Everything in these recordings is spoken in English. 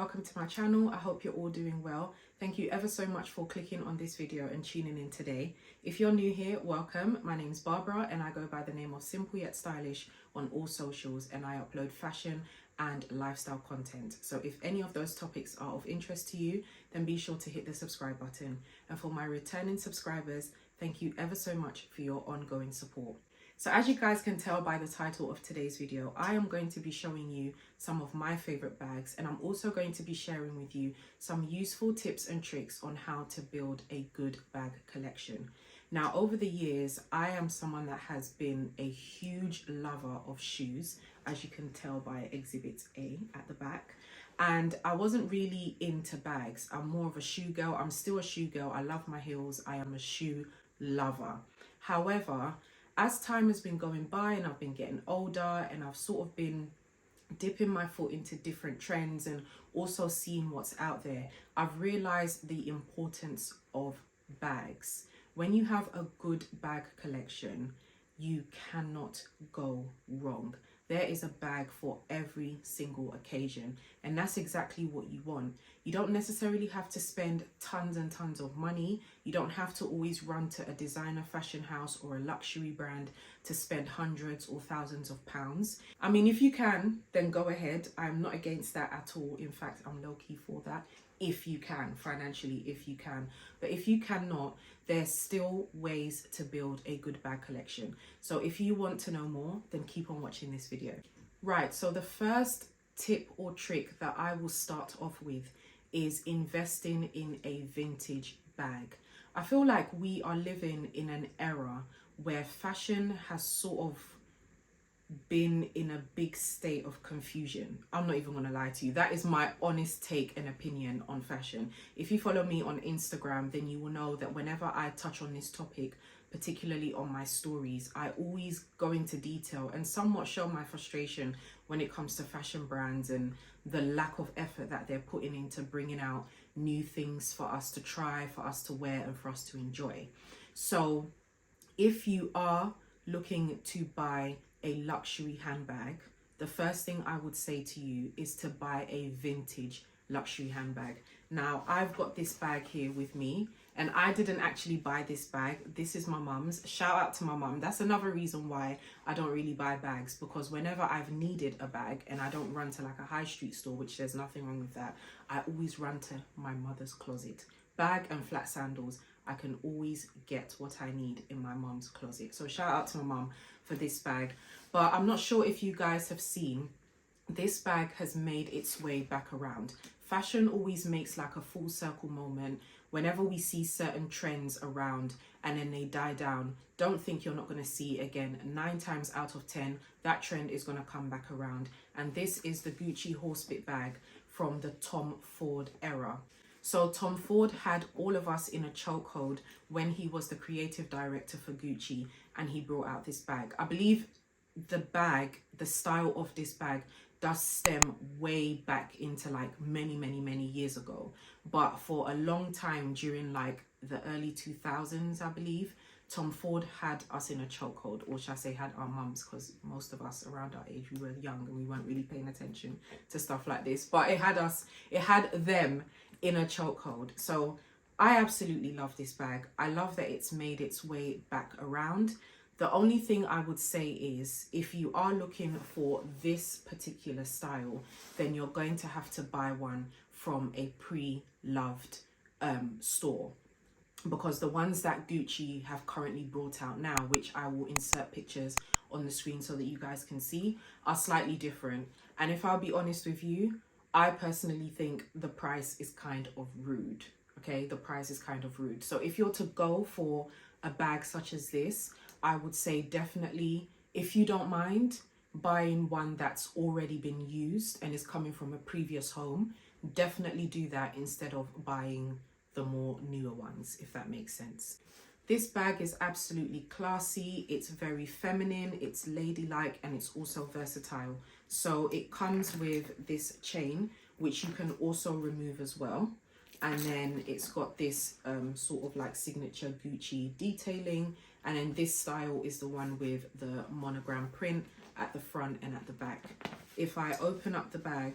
welcome to my channel. I hope you're all doing well. Thank you ever so much for clicking on this video and tuning in today. If you're new here, welcome. My name's Barbara and I go by the name of Simple Yet Stylish on all socials, and I upload fashion and lifestyle content. So if any of those topics are of interest to you, then be sure to hit the subscribe button. And for my returning subscribers, thank you ever so much for your ongoing support. So as you guys can tell by the title of today's video, I am going to be showing you some of my favorite bags, and I'm also going to be sharing with you some useful tips and tricks on how to build a good bag collection. Now, over the years, I am someone that has been a huge lover of shoes, as you can tell by Exhibit A at the back. And I wasn't really into bags. I'm more of a shoe girl. I'm still a shoe girl. I love my heels. I am a shoe lover. However, as time has been going by and I've been getting older and I've sort of been dipping my foot into different trends and also seeing what's out there, I've realized the importance of bags. When you have a good bag collection, you cannot go wrong. There is a bag for every single occasion, and that's exactly what you want. You don't necessarily have to spend tons and tons of money. You don't have to always run to a designer fashion house or a luxury brand to spend hundreds or thousands of pounds. I mean, if you can, then go ahead. I'm not against that at all. In fact, I'm low-key for that. If you can, financially, if you can. But if you cannot, there's still ways to build a good bag collection. So if you want to know more, then keep on watching this video. Right, so the first tip or trick that I will start off with is investing in a vintage bag. I feel like we are living in an era where fashion has sort of been in a big state of confusion. I'm not even gonna lie to you. That is my honest take and opinion on fashion. If you follow me on Instagram, then you will know that whenever I touch on this topic, particularly on my stories, I always go into detail and somewhat show my frustration when it comes to fashion brands and the lack of effort that they're putting into bringing out new things for us to try, for us to wear, and for us to enjoy. So if you are looking to buy a luxury handbag, the first thing I would say to you is to buy a vintage luxury handbag. Now, I've got this bag here with me, and I didn't actually buy this bag. This is my mum's. Shout out to my mum. That's another reason why I don't really buy bags, because whenever I've needed a bag and I don't run to like a high street store, which there's nothing wrong with that, I always run to my mother's closet. Bag and flat sandals, I can always get what I need in my mum's closet. So shout out to my mum for this bag. But I'm not sure if you guys have seen, this bag has made its way back around. Fashion always makes like a full circle moment. Whenever we see certain trends around and then they die down, don't think you're not going to see it again. 9 times out of 10, that trend is going to come back around. And this is the Gucci horsebit bag from the Tom Ford era. So Tom Ford had all of us in a chokehold when he was the creative director for Gucci and he brought out this bag. I believe the bag, the style of this bag does stem way back into like many years ago. But for a long time during like the early 2000s, I believe, Tom Ford had us in a chokehold, or shall I say had our mums, because most of us around our age, we were young and we weren't really paying attention to stuff like this. But it had them in a chokehold. So I absolutely love this bag. I love that it's made its way back around. The only thing I would say is, if you are looking for this particular style, then you're going to have to buy one from a pre-loved store. Because the ones that Gucci have currently brought out now, which I will insert pictures on the screen so that you guys can see, are slightly different. And if I'll be honest with you, I personally think the price is kind of rude. Okay, the price is kind of rude. So if you're to go for a bag such as this, I would say definitely, if you don't mind buying one that's already been used and is coming from a previous home, definitely do that instead of buying the more newer ones, if that makes sense. This bag is absolutely classy. It's very feminine, it's ladylike, and it's also versatile. So it comes with this chain, which you can also remove as well. And then it's got this sort of like signature Gucci detailing. And then this style is the one with the monogram print at the front and at the back. If I open up the bag,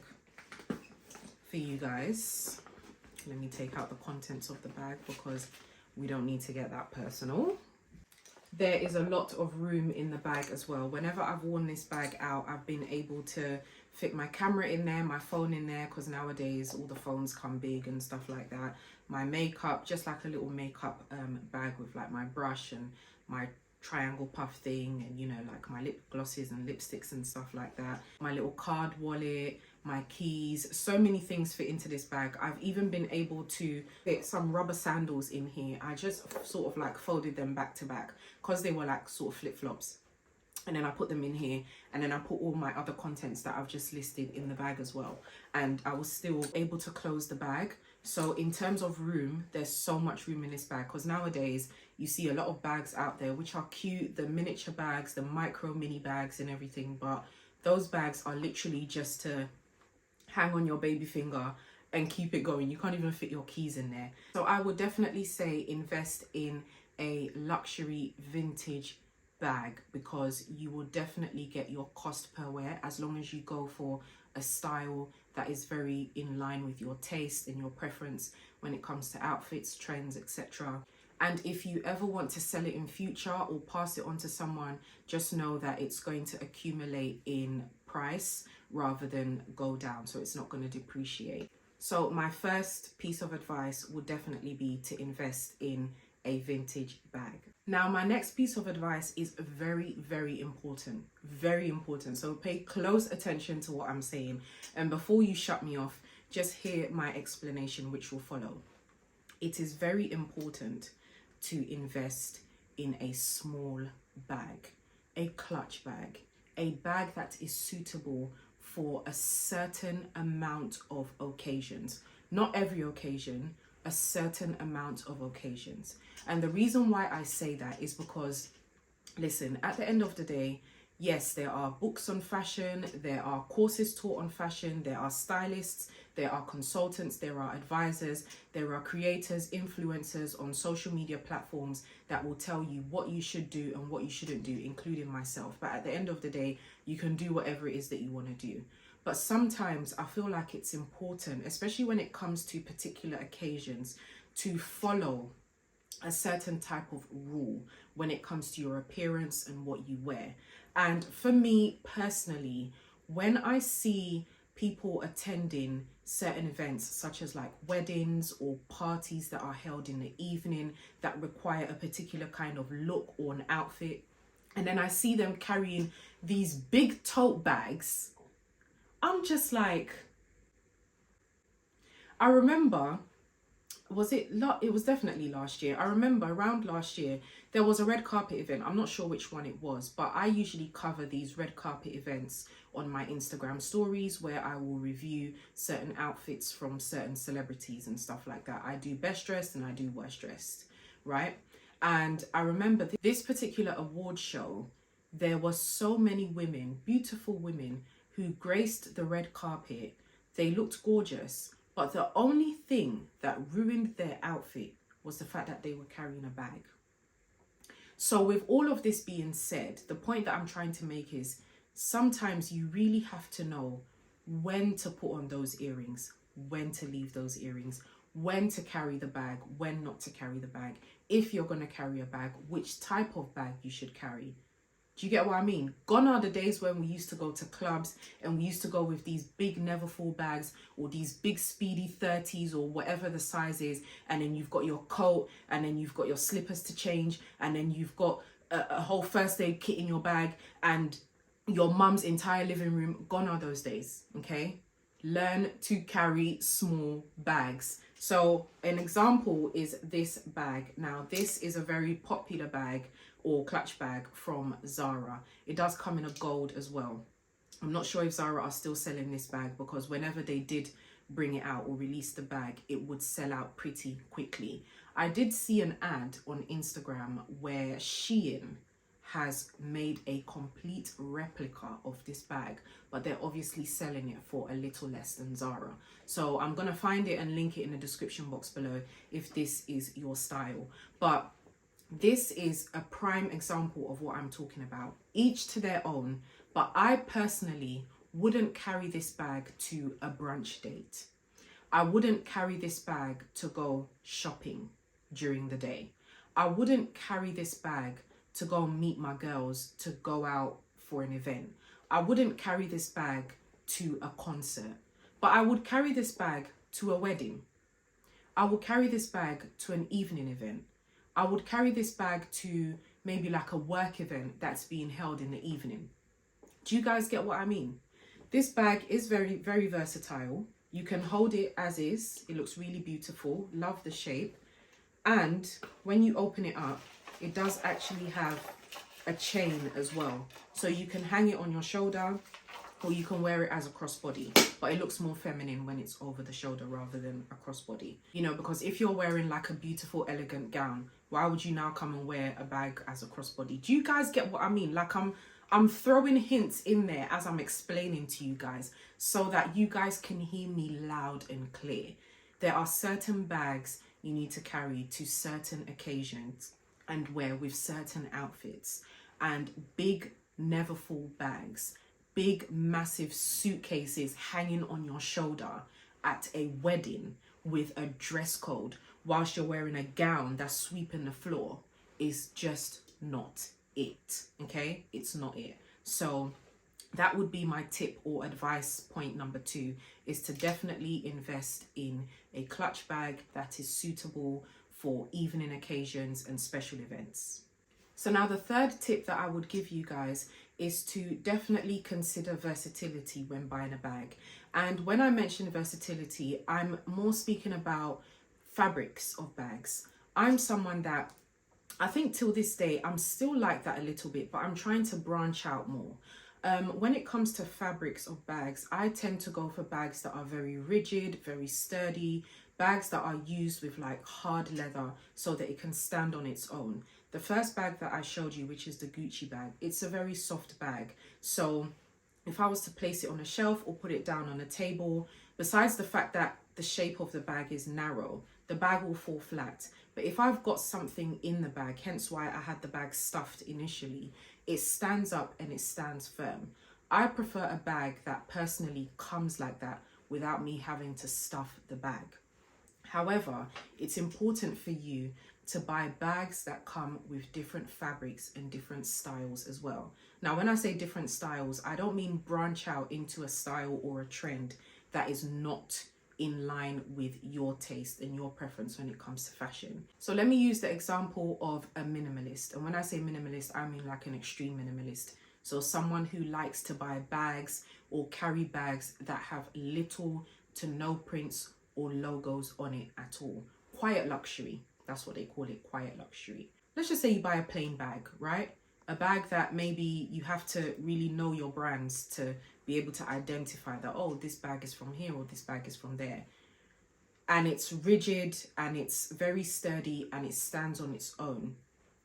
for you guys. Let me take out the contents of the bag because we don't need to get that personal. There is a lot of room in the bag as well. Whenever I've worn this bag out, I've been able to fit my camera in there, my phone in there, because nowadays all the phones come big and stuff like that. My makeup, just like a little makeup bag with like my brush and my triangle puff thing, and you know, like my lip glosses and lipsticks and stuff like that. My little card wallet, my keys, so many things fit into this bag. I've even been able to fit some rubber sandals in here. I just sort of like folded them back to back because they were like sort of flip-flops, and then I put them in here, and then I put all my other contents that I've just listed in the bag as well, and I was still able to close the bag. So in terms of room, there's so much room in this bag, because nowadays you see a lot of bags out there which are cute, the miniature bags, the micro mini bags and everything, but those bags are literally just to hang on your baby finger and keep it going. You can't even fit your keys in there. So I would definitely say invest in a luxury vintage bag, because you will definitely get your cost per wear as long as you go for a style that is very in line with your taste and your preference when it comes to outfits, trends, etc. And if you ever want to sell it in future or pass it on to someone, just know that it's going to accumulate in price rather than go down, so it's not going to depreciate. So my first piece of advice would definitely be to invest in a vintage bag. Now my next piece of advice is very, very important. Very important. So pay close attention to what I'm saying. And before you shut me off, just hear my explanation which will follow. It is very important to invest in a small bag, a clutch bag, a bag that is suitable for a certain amount of occasions. Not every occasion, a certain amount of occasions. And the reason why I say that is because, listen, at the end of the day, yes, there are books on fashion, there are courses taught on fashion, there are stylists, there are consultants, there are advisors, there are creators, influencers on social media platforms that will tell you what you should do and what you shouldn't do, including myself. But at the end of the day, you can do whatever it is that you want to do. But sometimes I feel like it's important, especially when it comes to particular occasions, to follow a certain type of rule when it comes to your appearance and what you wear. And for me personally, when I see people attending certain events such as like weddings or parties that are held in the evening that require a particular kind of look or an outfit, and then I see them carrying these big tote bags, I'm just like, I remember, it was definitely last year. I remember around last year, there was a red carpet event. I'm not sure which one it was, but I usually cover these red carpet events on my Instagram stories where I will review certain outfits from certain celebrities and stuff like that. I do best dressed and I do worst dressed, right? And I remember this particular award show, there were so many women, beautiful women, who graced the red carpet. They looked gorgeous. But the only thing that ruined their outfit was the fact that they were carrying a bag. So with all of this being said, the point that I'm trying to make is sometimes you really have to know when to put on those earrings, when to leave those earrings, when to carry the bag, when not to carry the bag. If you're going to carry a bag, which type of bag you should carry. Do you get what I mean? Gone are the days when we used to go to clubs and we used to go with these big Neverfull bags or these big speedy 30s or whatever the size is, and then you've got your coat and then you've got your slippers to change and then you've got a whole first aid kit in your bag and your mum's entire living room. Gone are those days, okay? Learn to carry small bags. So an example is this bag. Now this is a very popular bag or clutch bag from Zara. It does come in a gold as well. I'm not sure if Zara are still selling this bag, because whenever they did bring it out or release the bag, it would sell out pretty quickly. I did see an ad on Instagram where Shein has made a complete replica of this bag, but they're obviously selling it for a little less than Zara. So I'm gonna find it and link it in the description box below if this is your style. But this is a prime example of what I'm talking about. Each to their own, but I personally wouldn't carry this bag to a brunch date. I wouldn't carry this bag to go shopping during the day. I wouldn't carry this bag to go meet my girls to go out for an event. I wouldn't carry this bag to a concert, but I would carry this bag to a wedding. I would carry this bag to an evening event. I would carry this bag to maybe like a work event that's being held in the evening. Do you guys get what I mean? This bag is very, very versatile. You can hold it as is. It looks really beautiful. Love the shape. And when you open it up, it does actually have a chain as well. So you can hang it on your shoulder, or you can wear it as a crossbody, but it looks more feminine when it's over the shoulder rather than a crossbody. You know, because if you're wearing like a beautiful, elegant gown, why would you now come and wear a bag as a crossbody? Do you guys get what I mean? Like I'm throwing hints in there as I'm explaining to you guys so that you guys can hear me loud and clear. There are certain bags you need to carry to certain occasions and wear with certain outfits, and big, never full bags, big, massive suitcases hanging on your shoulder at a wedding with a dress code whilst you're wearing a gown that's sweeping the floor is just not it, okay? It's not it. So that would be my tip or advice. Point number 2 is to definitely invest in a clutch bag that is suitable for evening occasions and special events. So now the third tip that I would give you guys is to definitely consider versatility when buying a bag. And when I mention versatility, I'm more speaking about fabrics of bags. I'm someone that, I think till this day, I'm still like that a little bit, but I'm trying to branch out more. When it comes to fabrics of bags, I tend to go for bags that are very rigid, very sturdy, bags that are used with like hard leather so that it can stand on its own. The first bag that I showed you, which is the Gucci bag, it's a very soft bag. So if I was to place it on a shelf or put it down on a table, besides the fact that the shape of the bag is narrow, the bag will fall flat. But if I've got something in the bag, hence why I had the bag stuffed initially, it stands up and it stands firm. I prefer a bag that personally comes like that without me having to stuff the bag. However, it's important for you to buy bags that come with different fabrics and different styles as well. Now, when I say different styles, I don't mean branch out into a style or a trend that is not in line with your taste and your preference when it comes to fashion. So let me use the example of a minimalist. And when I say minimalist, I mean like an extreme minimalist. So someone who likes to buy bags or carry bags that have little to no prints or logos on it at all. Quiet luxury, that's what they call it, quiet luxury. Let's just say you buy a plain bag, right? A bag that maybe you have to really know your brands to be able to identify that, oh, this bag is from here or this bag is from there. And it's rigid and it's very sturdy and it stands on its own.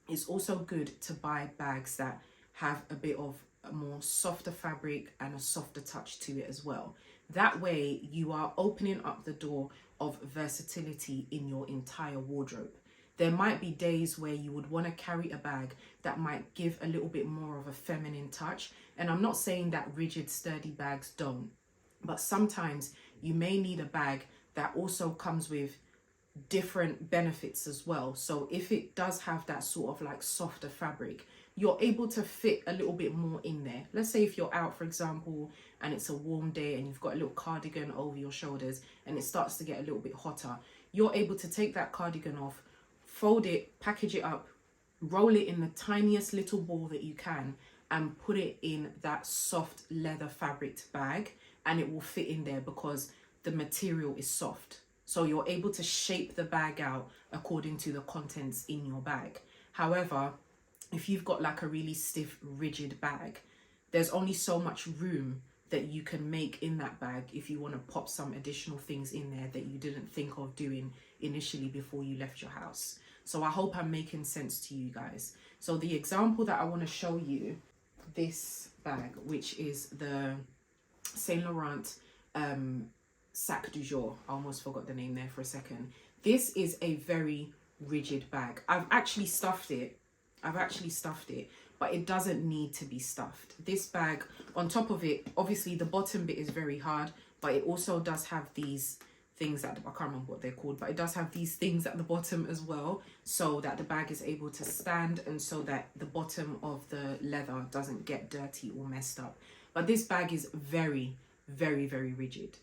It's also good to buy bags that have a bit of a more softer fabric and a softer touch to it as well. That way you are opening up the door of versatility in your entire wardrobe. There might be days where you would want to carry a bag that might give a little bit more of a feminine touch. And I'm not saying that rigid, sturdy bags don't, but sometimes you may need a bag that also comes with different benefits as well. So if it does have that sort of like softer fabric, you're able to fit a little bit more in there. Let's say if you're out, for example, and it's a warm day and you've got a little cardigan over your shoulders and it starts to get a little bit hotter, you're able to take that cardigan off, fold it, package it up, roll it in the tiniest little ball that you can and put it in that soft leather fabric bag, and it will fit in there because the material is soft. So you're able to shape the bag out according to the contents in your bag. However, if you've got like a really stiff, rigid bag, there's only so much room that you can make in that bag if you want to pop some additional things in there that you didn't think of doing initially before you left your house. So I hope I'm making sense to you guys. So the example that I want to show you, this bag, which is the Saint Laurent Sac du Jour. I almost forgot the name there for a second. This is a very rigid bag. I've actually stuffed it, but it doesn't need to be stuffed. This bag, on top of it, obviously the bottom bit is very hard, but it also does have these things at the, I can't remember what they're called, but it does have these things at the bottom as well, so that the bag is able to stand and so that the bottom of the leather doesn't get dirty or messed up. But this bag is very, very, very rigid.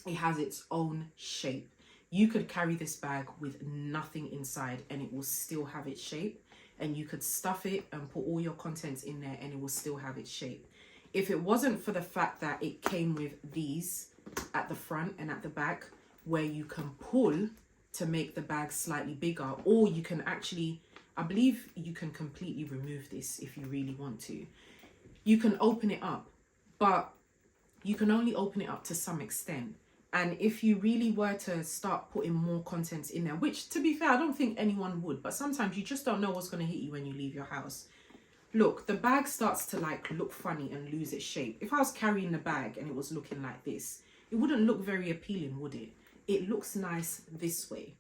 It has its own shape. You could carry this bag with nothing inside and it will still have its shape, and you could stuff it and put all your contents in there and it will still have its shape. If it wasn't for the fact that it came with these at the front and at the back, where you can pull to make the bag slightly bigger, or you can actually, I believe you can completely remove this if you really want to. You can open it up, but you can only open it up to some extent. And if you really were to start putting more contents in there, which to be fair, I don't think anyone would, but sometimes you just don't know what's going to hit you when you leave your house. Look, the bag starts to like look funny and lose its shape. If I was carrying the bag and it was looking like this, it wouldn't look very appealing, would it? It looks nice this way,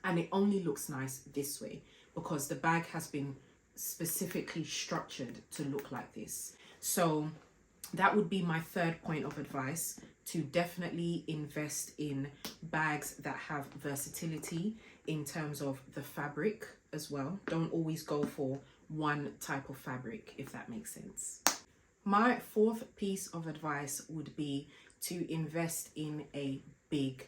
and it only looks nice this way because the bag has been specifically structured to look like this. So that would be my third point of advice, to definitely invest in bags that have versatility in terms of the fabric as well. Don't always go for one type of fabric, if that makes sense. My fourth piece of advice would be to invest in a big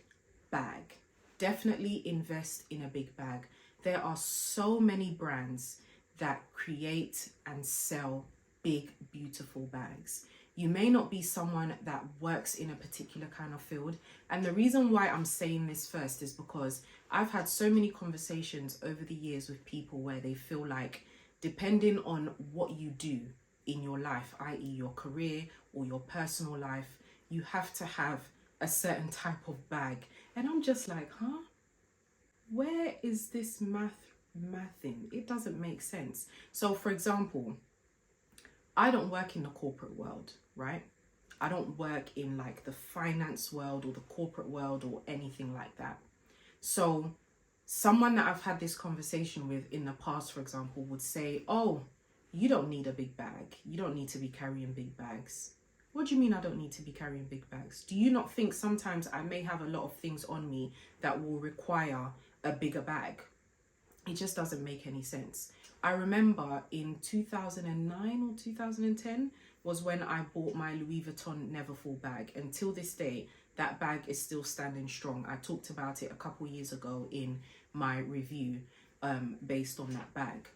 bag. Definitely invest in a big bag. There are so many brands that create and sell big, beautiful bags. You may not be someone that works in a particular kind of field. And the reason why I'm saying this first is because I've had so many conversations over the years with people where they feel like, depending on what you do in your life, i.e. your career or your personal life, you have to have a certain type of bag. And I'm just like, huh? Where is this mathing? It doesn't make sense. So for example, I don't work in the corporate world, right? I don't work in like the finance world or the corporate world or anything like that. So someone that I've had this conversation with in the past, for example, would say, oh, you don't need a big bag. You don't need to be carrying big bags. What do you mean I don't need to be carrying big bags? Do you not think sometimes I may have a lot of things on me that will require a bigger bag? It just doesn't make any sense. I remember in 2009 or 2010 was when I bought my Louis Vuitton Neverfull bag. And till this day, that bag is still standing strong. I talked about it a couple years ago in my review based on that bag.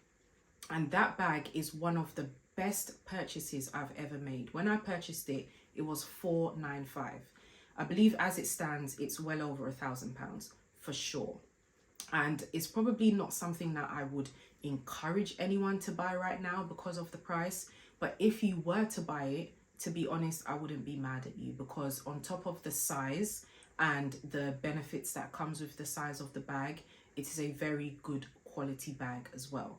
And that bag is one of the best purchases I've ever made. When I purchased it, it was $495. I believe as it stands, it's well over £1,000 for sure. And it's probably not something that I would encourage anyone to buy right now because of the price. But if you were to buy it, to be honest, I wouldn't be mad at you, because on top of the size and the benefits that comes with the size of the bag, it is a very good quality bag as well.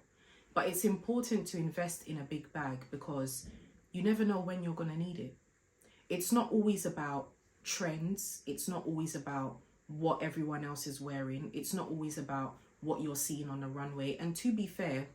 But it's important to invest in a big bag because you never know when you're going to need it. It's not always about trends. It's not always about what everyone else is wearing. It's not always about what you're seeing on the runway. And to be fair,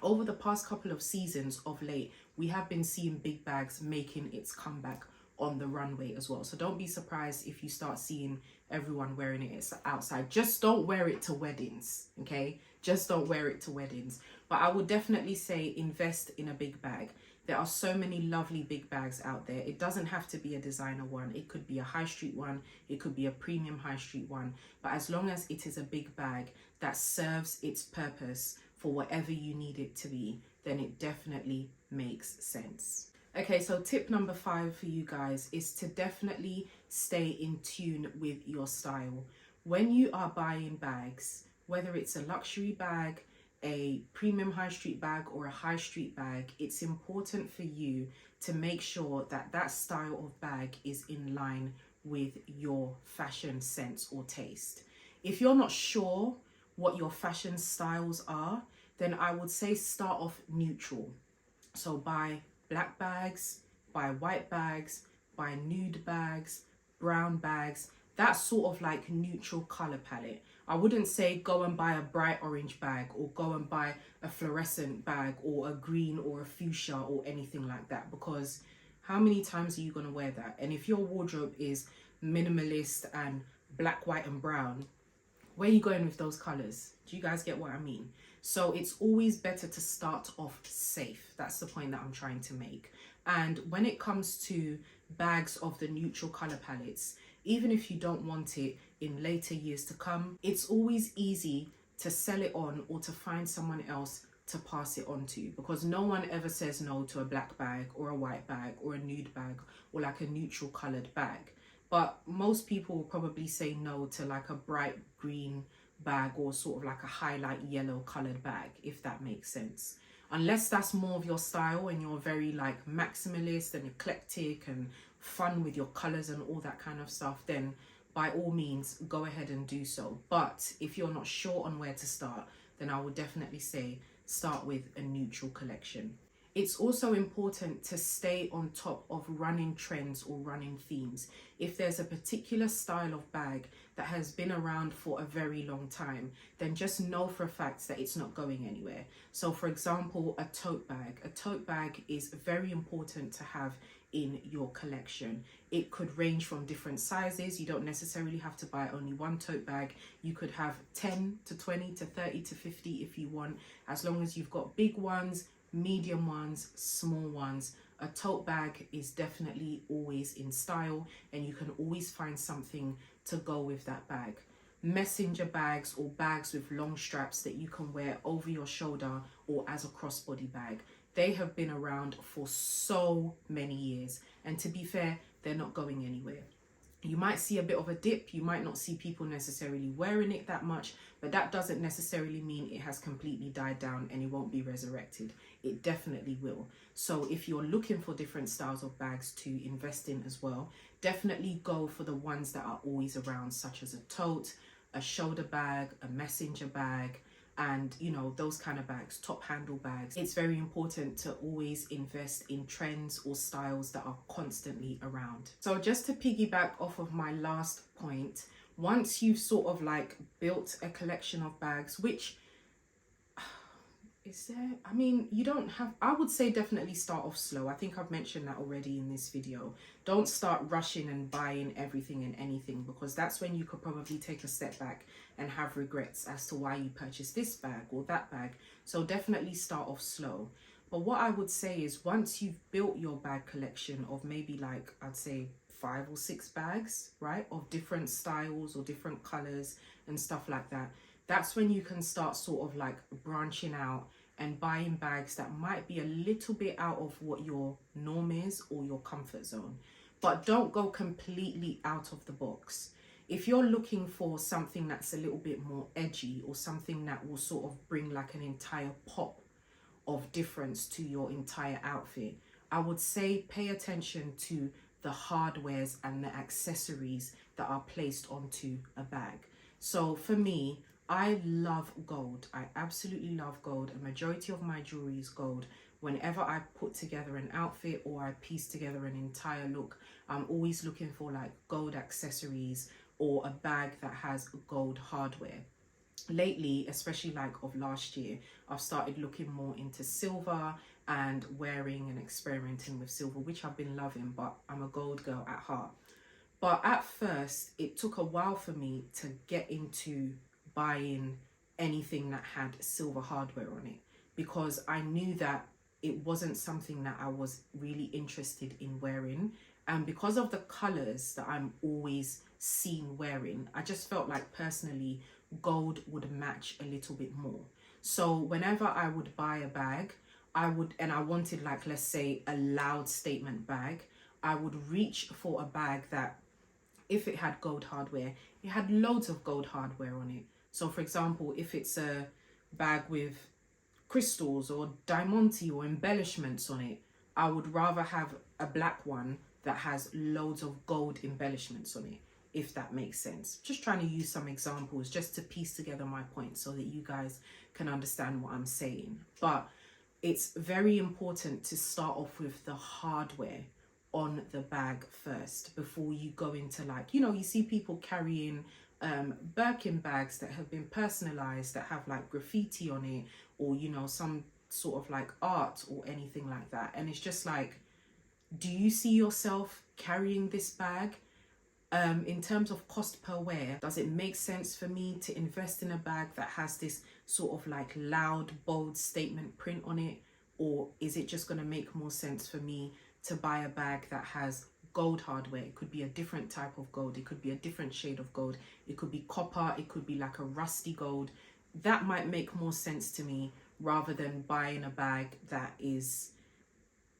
over the past couple of seasons of late, we have been seeing big bags making its comeback on the runway as well. So don't be surprised if you start seeing everyone wearing it outside. Just don't wear it to weddings, okay? Just don't wear it to weddings. But I would definitely say invest in a big bag. There are so many lovely big bags out there. It doesn't have to be a designer one. It could be a high street one. It could be a premium high street one. But as long as it is a big bag that serves its purpose for whatever you need it to be, then it definitely makes sense. Okay, so tip number 5 for you guys is to definitely stay in tune with your style. When you are buying bags, whether it's a luxury bag, a premium high street bag or a high street bag, it's important for you to make sure that that style of bag is in line with your fashion sense or taste. If you're not sure what your fashion styles are, then I would say start off neutral. So buy black bags, buy white bags, buy nude bags, brown bags, that sort of like neutral color palette. I wouldn't say go and buy a bright orange bag or go and buy a fluorescent bag or a green or a fuchsia or anything like that, because how many times are you going to wear that? And if your wardrobe is minimalist and black, white and brown, where are you going with those colors? Do you guys get what I mean? So it's always better to start off safe. That's the point that I'm trying to make. And when it comes to bags of the neutral color palettes, even if you don't want it in later years to come, it's always easy to sell it on or to find someone else to pass it on to, because no one ever says no to a black bag or a white bag or a nude bag or like a neutral colored bag. But most people will probably say no to like a bright green bag or sort of like a highlight yellow colored bag, if that makes sense. Unless that's more of your style and you're very like maximalist and eclectic and fun with your colors and all that kind of stuff, then by all means go ahead and do so. But if you're not sure on where to start, then I would definitely say start with a neutral collection. It's also important to stay on top of running trends or running themes. If there's a particular style of bag that has been around for a very long time, then just know for a fact that it's not going anywhere. So for example, a tote bag. A tote bag is very important to have in your collection. It could range from different sizes. You don't necessarily have to buy only one tote bag. You could have 10 to 20 to 30 to 50 if you want, as long as you've got big ones, medium ones, small ones. A tote bag is definitely always in style, and you can always find something to go with that bag. Messenger bags or bags with long straps that you can wear over your shoulder or as a crossbody bag, they have been around for so many years, and to be fair, they're not going anywhere. You might see a bit of a dip, you might not see people necessarily wearing it that much, but that doesn't necessarily mean it has completely died down and it won't be resurrected. It definitely will. So if you're looking for different styles of bags to invest in as well, definitely go for the ones that are always around, such as a tote, a shoulder bag, a messenger bag, and you know, those kind of bags, top handle bags. It's very important to always invest in trends or styles that are constantly around. So just to piggyback off of my last point, once you've sort of like built a collection of bags, which is there, I mean, you don't have, I would say definitely start off slow. I think I've mentioned that already in this video. Don't start rushing and buying everything and anything, because that's when you could probably take a step back and have regrets as to why you purchased this bag or that bag. So definitely start off slow. But what I would say is, once you've built your bag collection of maybe like, I'd say 5 or 6 bags, right, of different styles or different colors and stuff like that, that's when you can start sort of like branching out and buying bags that might be a little bit out of what your norm is or your comfort zone. But don't go completely out of the box. If you're looking for something that's a little bit more edgy, or something that will sort of bring like an entire pop of difference to your entire outfit, I would say pay attention to the hardwares and the accessories that are placed onto a bag. So for me, I love gold. I absolutely love gold. A majority of my jewelry is gold. Whenever I put together an outfit or I piece together an entire look, I'm always looking for like gold accessories or a bag that has gold hardware. Lately, especially like of last year, I've started looking more into silver and wearing and experimenting with silver, which I've been loving, but I'm a gold girl at heart. But at first, it took a while for me to get into buying anything that had silver hardware on it, because I knew that it wasn't something that I was really interested in wearing, and because of the colors that I'm always seen wearing, I just felt like personally gold would match a little bit more. So whenever I would buy a bag, I wanted like, let's say a loud statement bag, I would reach for a bag that, if it had gold hardware, it had loads of gold hardware on it. So for example, if it's a bag with crystals or diamante or embellishments on it, I would rather have a black one that has loads of gold embellishments on it, if that makes sense. Just trying to use some examples just to piece together my point so that you guys can understand what I'm saying. But it's very important to start off with the hardware on the bag first before you go into, like, you know, you see people carrying Birkin bags that have been personalized, that have like graffiti on it, or you know, some sort of like art or anything like that, and it's just like, do you see yourself carrying this bag? In terms of cost per wear, does it make sense for me to invest in a bag that has this sort of like loud, bold statement print on it? Or is it just going to make more sense for me to buy a bag that has gold hardware? It could be a different type of gold. It could be a different shade of gold. It could be copper. It could be like a rusty gold. That might make more sense to me rather than buying a bag that is,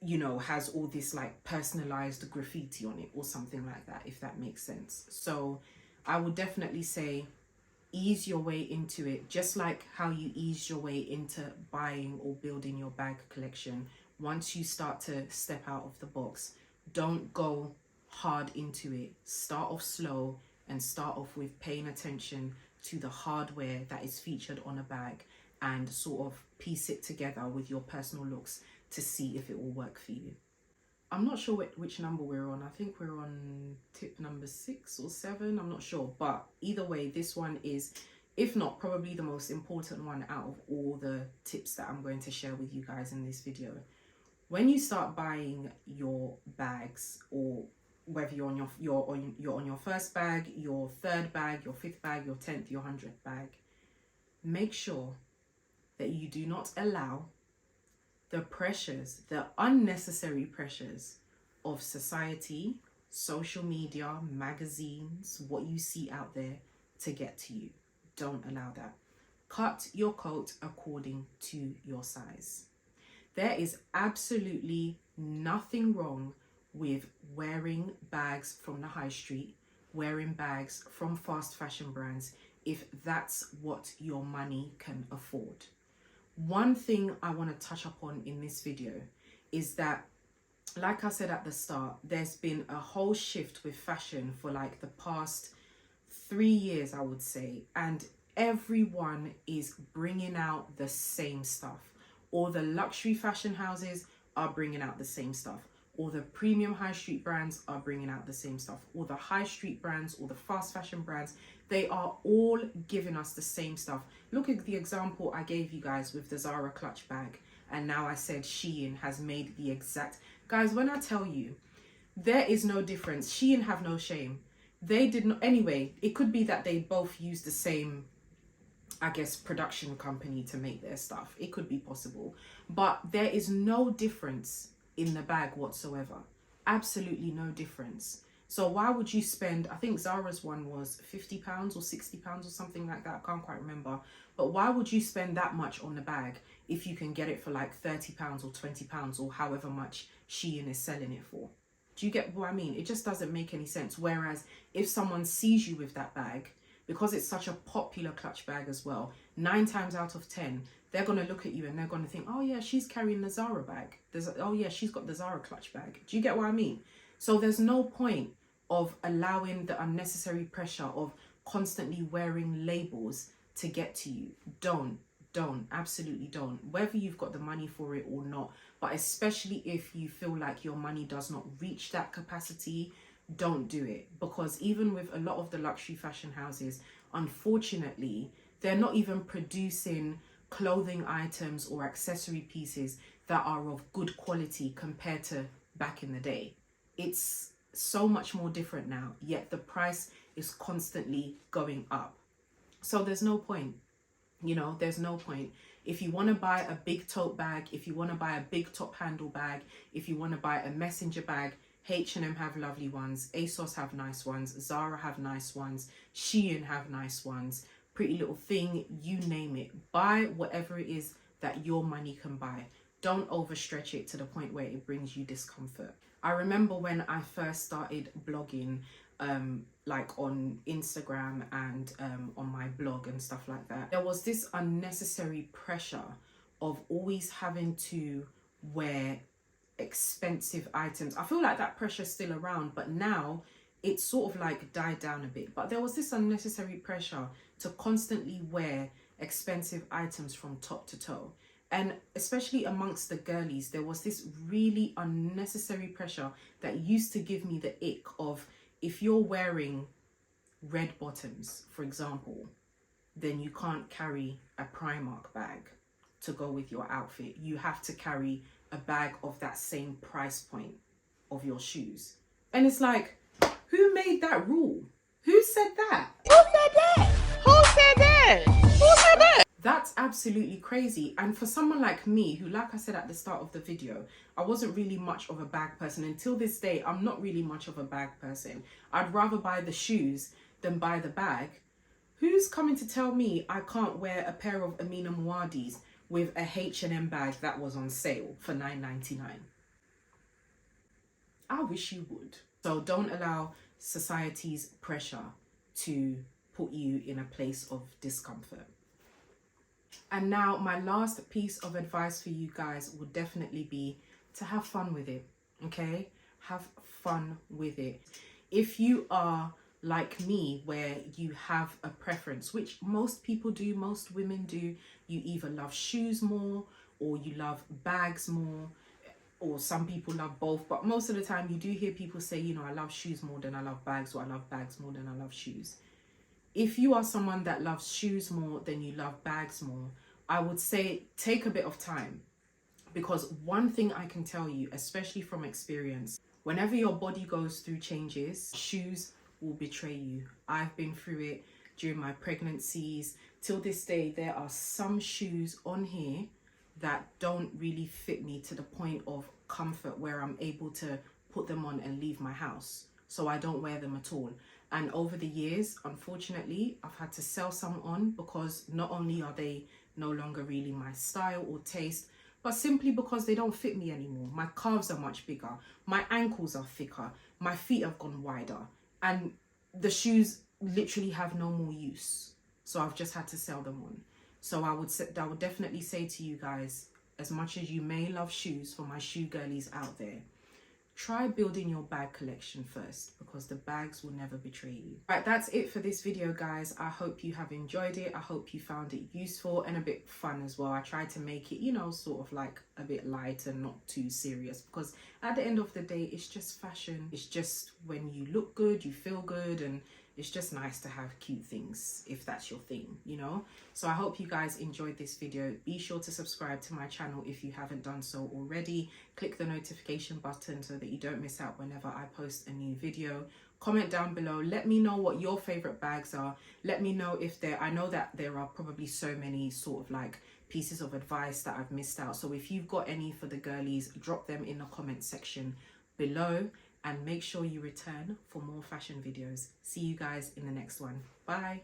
you know, has all this like personalized graffiti on it or something like that, if that makes sense. So I would definitely say ease your way into it, just like how you ease your way into buying or building your bag collection. Once you start to step out of the box, don't go hard into it. Start off slow and start off with paying attention to the hardware that is featured on a bag and sort of piece it together with your personal looks to see if it will work for you. I'm not sure which number we're on. I think we're on tip number 6 or 7. I'm not sure. But either way, this one is, if not probably the most important one out of all the tips that I'm going to share with you guys in this video. When you start buying your bags, or whether you're on your first bag, your third bag, your 5th bag, your 10th, your 100th bag, make sure that you do not allow the pressures, the unnecessary pressures of society, social media, magazines, what you see out there to get to you. Don't allow that. Cut your coat according to your size. There is absolutely nothing wrong with wearing bags from the high street, wearing bags from fast fashion brands, if that's what your money can afford. One thing I want to touch upon in this video is that, like I said at the start, there's been a whole shift with fashion for like the past 3 years, I would say, and everyone is bringing out the same stuff. All the luxury fashion houses are bringing out the same stuff. All the premium high street brands are bringing out the same stuff. All the high street brands, all the fast fashion brands, they are all giving us the same stuff. Look at the example I gave you guys with the Zara clutch bag. And now I said Shein has made the exact... Guys, when I tell you, there is no difference. Shein have no shame. They did not... Anyway, it could be that they both use the same, I guess, production company to make their stuff. It could be possible. But there is no difference in the bag whatsoever. Absolutely no difference. So why would you spend, I think Zara's one was £50 or £60 or something like that, I can't quite remember, but why would you spend that much on the bag if you can get it for like £30 or £20 or however much Shein is selling it for? Do you get what I mean? It just doesn't make any sense. Whereas if someone sees you with that bag, because it's such a popular clutch bag as well, 9 times out of 10, they're going to look at you and they're going to think, oh yeah, she's carrying the Zara bag. Oh yeah, she's got the Zara clutch bag. Do you get what I mean? So there's no point of allowing the unnecessary pressure of constantly wearing labels to get to you. Don't, absolutely don't. Whether you've got the money for it or not, but especially if you feel like your money does not reach that capacity, don't do it. Because even with a lot of the luxury fashion houses, unfortunately, they're not even producing clothing items or accessory pieces that are of good quality compared to back in the day. It's so much more different now, yet the price is constantly going up. So there's no point, you know, there's no point. If you want to buy a big tote bag, if you want to buy a big top handle bag, if you want to buy a messenger bag, H&M have lovely ones, ASOS have nice ones, Zara have nice ones, Shein have nice ones, Pretty Little Thing, you name it. Buy whatever it is that your money can buy. Don't overstretch it to the point where it brings you discomfort. I remember when I first started blogging, like on Instagram and on my blog and stuff like that, there was this unnecessary pressure of always having to wear expensive items. I feel like that pressure is still around, but now it's sort of like died down a bit. But there was this unnecessary pressure to constantly wear expensive items from top to toe. And especially amongst the girlies, there was this really unnecessary pressure that used to give me the ick of, if you're wearing red bottoms, for example, then you can't carry a Primark bag to go with your outfit. You have to carry a bag of that same price point of your shoes. And it's like, Who made that rule? Who said that? Who said that? Who said that? Who said that? That's absolutely crazy. And for someone like me, who, like I said at the start of the video, I wasn't really much of a bag person. Until this day, I'm not really much of a bag person. I'd rather buy the shoes than buy the bag. Who's coming to tell me I can't wear a pair of Amina Muadis with a H&M bag that was on sale for $9.99? I wish you would. So don't allow society's pressure to put you in a place of discomfort. And now my last piece of advice for you guys would definitely be to have fun with it, okay? Have fun with it. If you are like me, where you have a preference, which most people do, most women do, you either love shoes more or you love bags more, or some people love both, but most of the time you do hear people say, you know, I love shoes more than I love bags, or I love bags more than I love shoes. If you are someone that loves shoes more than you love bags more, I would say take a bit of time, because one thing I can tell you, especially from experience, whenever your body goes through changes, shoes will betray you. I've been through it during my pregnancies. Till this day, there are some shoes on here that don't really fit me to the point of comfort where I'm able to put them on and leave my house. So I don't wear them at all. And over the years, unfortunately, I've had to sell some on, because not only are they no longer really my style or taste, but simply because they don't fit me anymore. My calves are much bigger, my ankles are thicker, my feet have gone wider, and the shoes literally have no more use. So I've just had to sell them on. So I would definitely say to you guys, as much as you may love shoes, for my shoe girlies out there, try building your bag collection first, because the bags will never betray you. Right, that's it for this video, guys. I hope you have enjoyed it. I hope you found it useful and a bit fun as well. I tried to make it, you know, sort of like a bit light and not too serious, because at the end of the day, it's just fashion. It's just when you look good, you feel good, and it's just nice to have cute things if that's your thing, you know. So I hope you guys enjoyed this video. Be sure to subscribe to my channel if you haven't done so already. Click the notification button so that you don't miss out whenever I post a new video. Comment down below, let me know what your favorite bags are. Let me know if I know that there are probably so many sort of like pieces of advice that I've missed out. So if you've got any for the girlies, drop them in the comment section below. And make sure you return for more fashion videos. See you guys in the next one. Bye.